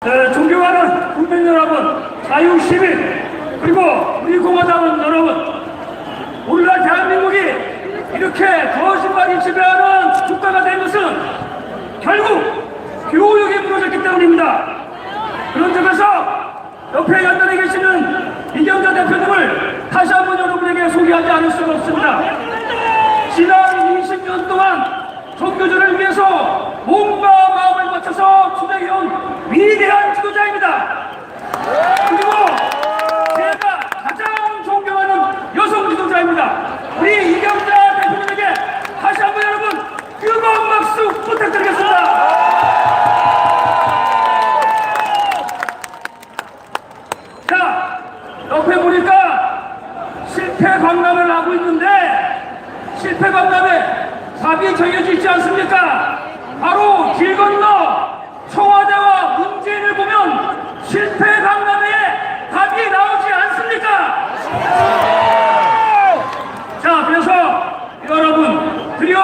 존경하는 국민 여러분, 자유시민, 그리고 우리 공화당원 여러분, 오늘날 대한민국이 이렇게 거짓말이 지배하는 국가가 된 것은 결국 교육이 무너졌기 때문입니다. 그런 점에서 옆에 연단에 계시는 이경자 대표님을 다시 한번 여러분에게 소개하지 않을 수가 없습니다. 지난 20년 동안 종교조를 위해서 몸과 마음을 바쳐서 투쟁해온 위대한 지도자입니다. 그리고 제가 가장 존경하는 여성 지도자입니다. 우리 이경자 대표님에게 다시 한번 여러분 뜨거운 박수 부탁드리겠습니다. 자, 옆에 보니까 실패 강남을 하고 있는데 실패 강남에 답이 정해져 있지 않습니까? 바로 길 건너 청와대와 문재인을 보면 실패 강남에 답이 나오지 않습니까? 자, 그래서 여러분, 드디어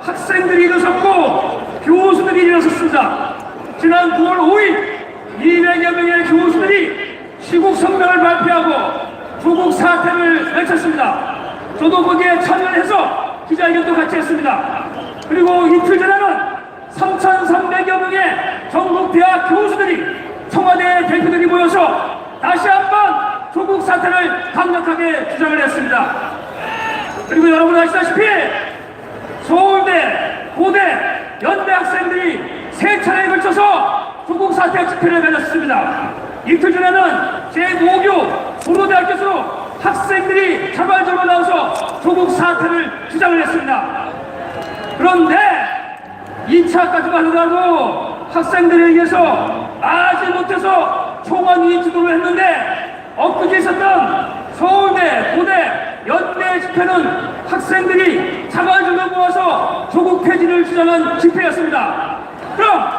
학생들이 일어섰고 교수들이 일어섰습니다. 지난 9월 5일 200여 명의 교수들이 시국 성명을 발표하고 조국 사퇴를 외쳤습니다. 저도 거기에 참여해서 기자회견도 같이 했습니다. 그리고 이틀 전에는 3,300여 명의 전국 대학 교수들이 청와대 대표들이 모여서 다시 한번 조국 사퇴를 강력하게 주장을 했습니다. 그리고 여러분 아시다시피 서울대, 고대, 연대 학생들이 세 차례에 걸쳐서 조국 사퇴 집회를 가졌습니다. 이틀 전에는 제5교 고려대학교에서 학생들이 자발적으로 나와서 조국 사퇴를 주장을 했습니다. 그런데 2차까지 가더라도 학생들에 의해서 아직 못해서 총원이 주도를 했는데 엊그제 있었던 서울대, 고대, 연대 집회는 학생들이 자발적으로 모아서 조국 폐지를 주장한 집회였습니다. 그럼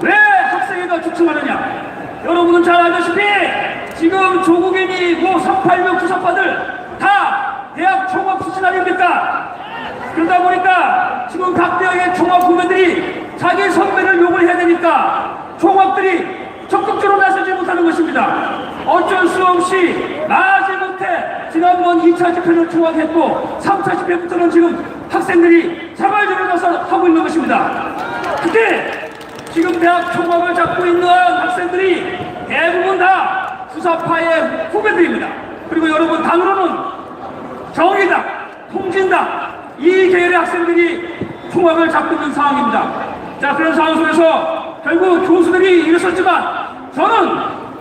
왜 학생회가 주춤하느냐? 여러분은 잘 알다시피 지금 조국인이 386 주사파들 다 대학 총학 출신 아닙니까? 그러다 보니까 지금 각 대학의 총학 후배들이 자기 선배를 욕을 해야 되니까 총학들이 적극적으로 나서지 못하는 것입니다. 어쩔 수 없이 마지못해 지난번 2차 집회를 총학했고 3차 집회부터는 지금 학생들이 자발적으로 나서 하고 있는 것입니다. 그때 지금 대학 총학을 잡고 있는 학생들이 대부분 다 주사파의 후배들입니다. 그리고 여러분 당으로는 정의당, 통진당 이 계열의 학생들이 총학을 잡고 있는 상황입니다. 자, 그런 상황 속에서 결국 교수들이 일어섰지만 저는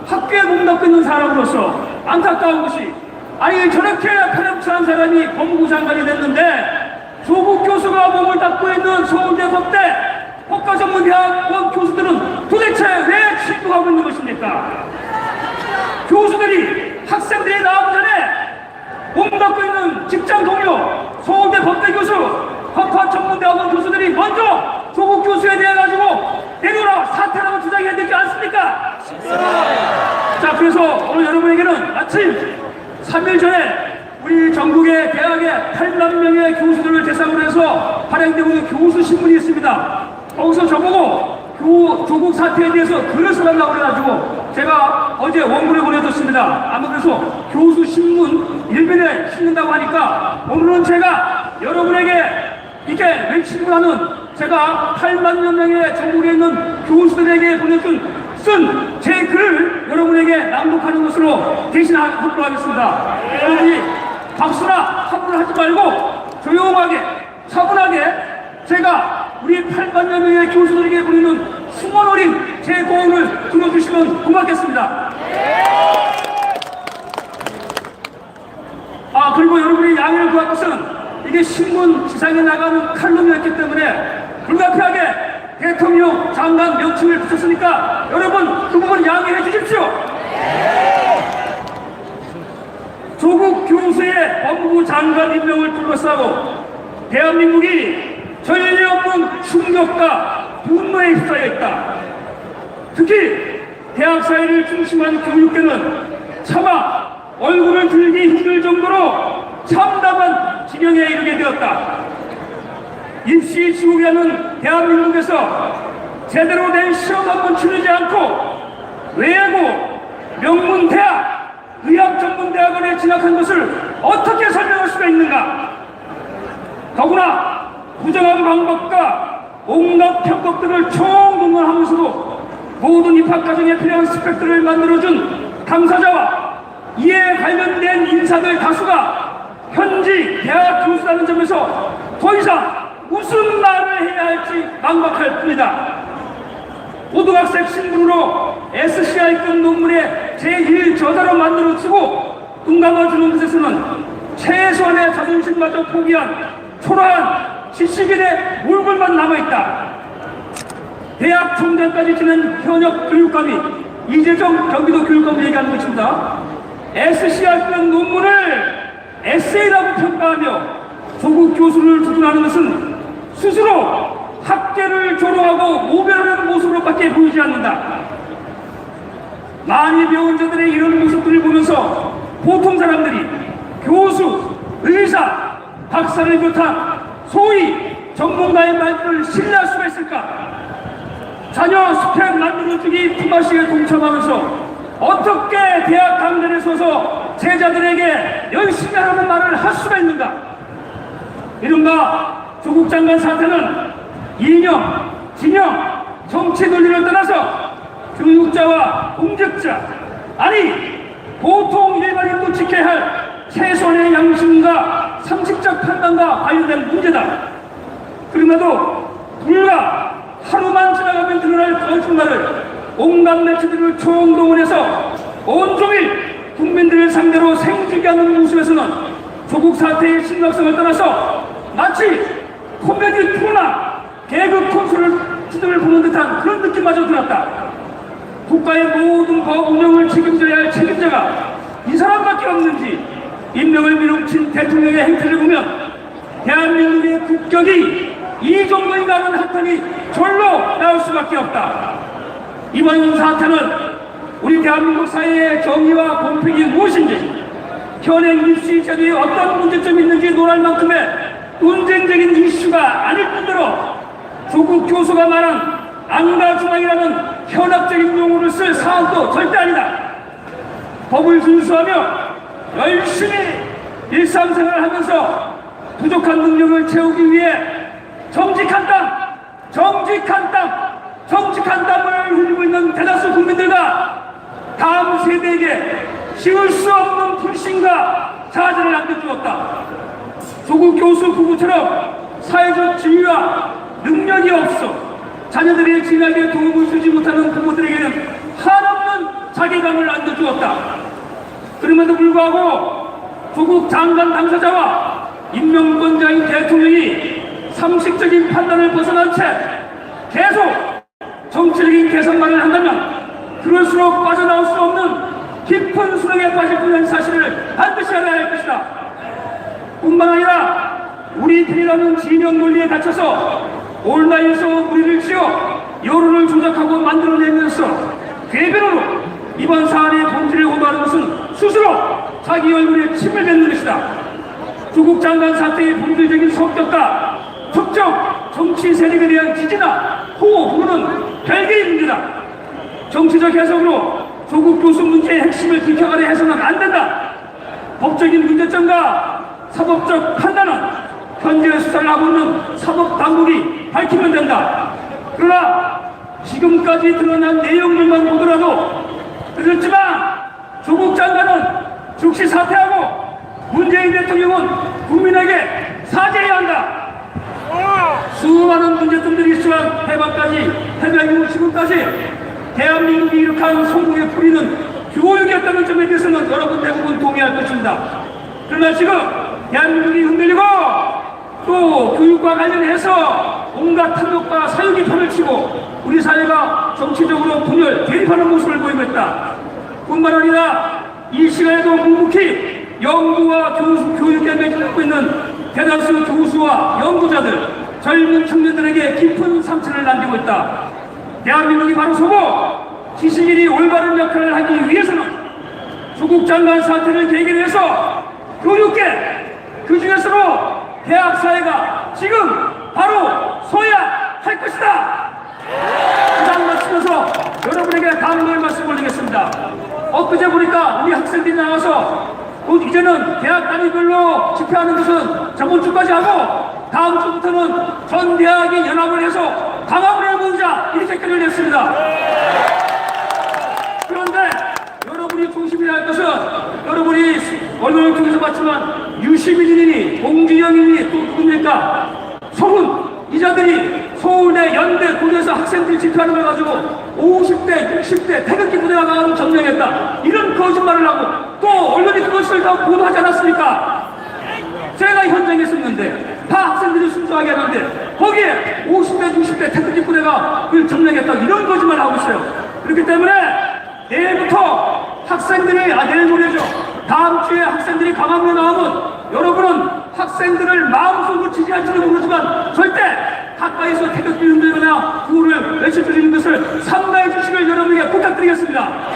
학교에 몸담고 있는 사람으로서 안타까운 것이 아니 저렇게 편협한 사람이 법무부 장관이 됐는데 조국 교수가 몸을 닦고 있는 서울대 법대 법과전문대학원 교수들은 도대체 왜 취급하고 있는 것입니까? 교수들이 학생들이 나오기 전에 몸담고 있는 직장 동료 서울대 법대 교수 법과전문대학원 교수들이 먼저 조국 교수에 대해 가지고 내려라 사퇴라고 주장해야 되지 않습니까? 자, 그래서 오늘 여러분에게는 마침 3일 전에 우리 전국의 대학의 8만 명의 교수들을 대상으로 해서 발행되고 있는 교수 신문이 있습니다. 거기서 저보고 조국 사태에 대해서 글을 써달라고 그래가지고 제가 어제 원문을 보내줬습니다. 아마 그래서 교수 신문 일면에 실린다고 하니까 오늘은 제가 여러분에게 이렇게 외치고 하는 제가 8만여 명의 전국에 있는 교수들에게 쓴 제 글을 여러분에게 낭독하는 것으로 대신하도록 하겠습니다. 여러분이 박수나 함부로 하지 말고 조용하게 차분하게 제가 우리 8만여 명의 교수들에게 보내는 숨은 어린 제 고음을 들어주시면 고맙겠습니다. 그리고 여러분이 양해를 구할 것은 이게 신문 지상에 나가는 칼럼이었기 때문에 불가피하게 대통령 장관 명칭을 붙였으니까 여러분 그 부분 양해해 주십시오. 조국 교수의 법무부 장관 임명을 둘러싸고 대한민국이 전례 없는 충격과 분노에 휩싸여 있다. 특히 대학 사회를 중심한 교육계는 차마 얼굴을 들기 힘들 정도로 참담한 지경에 이르게 되었다. 입시 지옥이라는 대한민국에서 제대로 된 시험 한 번 치르지 않고 외고, 명문대학, 의학전문대학원에 진학한 것을 어떻게 설명할 수가 있는가? 더구나 부정한 방법과 온갖 편법들을 총동원하면서도 모든 입학 과정에 필요한 스펙들을 만들어준 당사자와 이에 관련된 인사들 다수가 현지 대학 교수라는 점에서 더 이상 무슨 말을 해야 할지 막막할 뿐이다. 고등학생 신분으로 SCI급 논문에 제1저자로 만들어주고 눈 감아주는 것에서는 최소한의 자존심마저 포기한 초라한 지식인의 몰골만 남아있다. 대학 총장까지 지낸 현역 교육감이 이재정 경기도 교육감을 얘기하는 것입니다. SCI급 논문을 에세이라고 평가하며 조국 교수를 두둔하는 것은 스스로 학계를 조롱하고 모별하는 모습으로밖에 보이지 않는다. 많이 배운 자들의 이런 모습들을 보면서 보통 사람들이 교수, 의사, 박사를 비롯한 소위 전문가의 말들을 신뢰할 수가 있을까? 자녀 스펙 만들어주기 품앗이에 동참하면서 어떻게 대학 강단에 서서 제자들에게 열심히 하라는 말을 할 수가 있는가? 이른바 조국 장관 사태는 이념, 진영, 정치 논리를 떠나서 교육자와 공직자, 아니 보통 일반인도 지켜야 할 최소한의 양심과 상식적 판단과 관련된 문제다. 그런데도 불과 하루만 지나가면 드러날 거짓말을 온갖 매체들을 총동원해서 온종일 국민들을 상대로 생지게 하는 모습에서는 조국 사태의 심각성을 떠나서 마치 코미디 프로나 개그 콘서트를 보는 듯한 그런 느낌마저 들었다. 국가의 모든 법 운영을 책임져야 할 책임자가 이 사람밖에 없는지 인명을 밀어붙인 대통령의 행태를 보면 대한민국의 국격이 이 정도인가 하는 한탄이 절로 나올 수밖에 없다. 이번 사태는 우리 대한민국 사회의 정의와 공평이 무엇인지, 현행 입시 제도에 어떤 문제점이 있는지 논할 만큼의 논쟁적인 이슈가 아닐 뿐더러 조국 교수가 말한 안가주망이라는 현학적인 용어를 쓸 사안도 절대 아니다. 법을 준수하며 열심히 일상생활을 하면서 부족한 능력을 채우기 위해 정직한 땀을 흘리고 있는 대다수 국민들과 다음 세대에게 씌울 수 없는 불신과 자질을 안겨주었다. 조국 교수 부부처럼 사회적 지위와 능력이 없어 자녀들의 진학에 도움을 주지 못하는 부모들에게는 한없는 자괴감을 안겨주었다. 그럼에도 불구하고 조국 장관 당사자와 임명권자인 대통령이 상식적인 판단을 벗어난 채 계속 정치적인 계산만을 한다면 그럴수록 빠져나올 수 없는 깊은 수렁에 빠질 뻔한 사실을 반드시 알아야 할 것이다. 뿐만 아니라 우리 편이라는 진영 논리에 갇혀서 온라인에서 무리를 지어 여론을 조작하고 만들어내면서 괴변으로 이번 사안의 본질을 호도하는 것은 스스로 자기 얼굴에 침을 뱉는 것이다. 조국 장관 사태의 본질적인 성격과 특정 정치 세력에 대한 지지나 호흡은 별개의 문제다. 정치적 해석으로 조국 교수 문제의 핵심을 비켜가려 해서는 안 된다. 법적인 문제점과 사법적 판단은 현재 수사를 하고 있는 사법당국이 밝히면 된다. 그러나 지금까지 드러난 내용들만 보더라도 그렇지만 조국 장관은 즉시 사퇴하고 문재인 대통령은 국민에게 사죄해야 한다. 수많은 문제점들이 있지만 해방 이후 지금까지 대한민국이 이룩한 성공의 뿌리는 교육이었다는 점에 대해서는 여러분 대부분 동의할 것입니다. 그러나 지금 대한민국이 흔들리고 또 교육과 관련해서 온갖 탐욕과 사유기 판을 치고 우리 사회가 정치적으로 분열, 대립하는 모습을 보이고 있다. 뿐만 아니라 이 시간에도 묵묵히 연구와 교육에 매진하고 있는 대다수 교수와 연구자들, 젊은 청년들에게 깊은 상처를 남기고 있다. 대한민국이 바로 서고 지식인이 올바른 역할을 하기 위해서는 조국 장관 사태를 계기로 해서 교육계, 그 중에서도 대학 사회가 지금 바로 서야 할 것이다. 이상 마치면서 여러분에게 당부의 말씀 올리겠습니다. 엊그제 보니까 우리 학생들이 나와서 이제는 대학 단위별로 집회하는 것은 저번 주까지 하고 다음 주부터는 전 대학이 연합을 해서 강압을 해보자 이렇게 글을 냈습니다. 그런데 여러분이 조심해야 할 것은 여러분이 언론을 통해서 봤지만 유시민이니 공준영이니 또 누굽니까? 서훈 이자들이 서울대 연대 고대에서 학생들이 집회하는 걸 가지고 50대 60대 태극기 부대가 가서 점령했다 이런 거짓말을 하고 또 언론이 그것을 다 보도하지 않았습니까? 제가 현장에 있었는데 다 학생들이 순수하게 하는데 거기에 50대 60대 태극기 부대가 그걸 점령했다 이런 거짓말을 하고 있어요. 그렇기 때문에 내일부터 학생들이 내일 모레죠. 다음 주에 학생들이 강압으로 나오면 여러분은 학생들을 마음속으로 지지할지는 모르지만 절대 가까이서 태극기 흔들거나 구호를 외쳐주시는 것을 삼가해 주시길 여러분에게 부탁드리겠습니다.